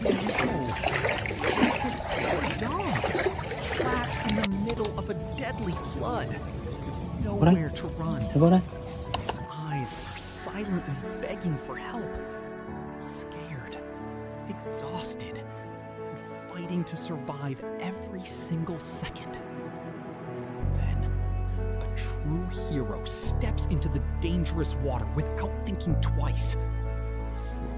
This poor dog, trapped in the middle of a deadly flood, with nowhere to run. Its eyes are silently begging for help, scared, exhausted, and fighting to survive every single second. Then, a true hero steps into the dangerous water without thinking twice. Slowly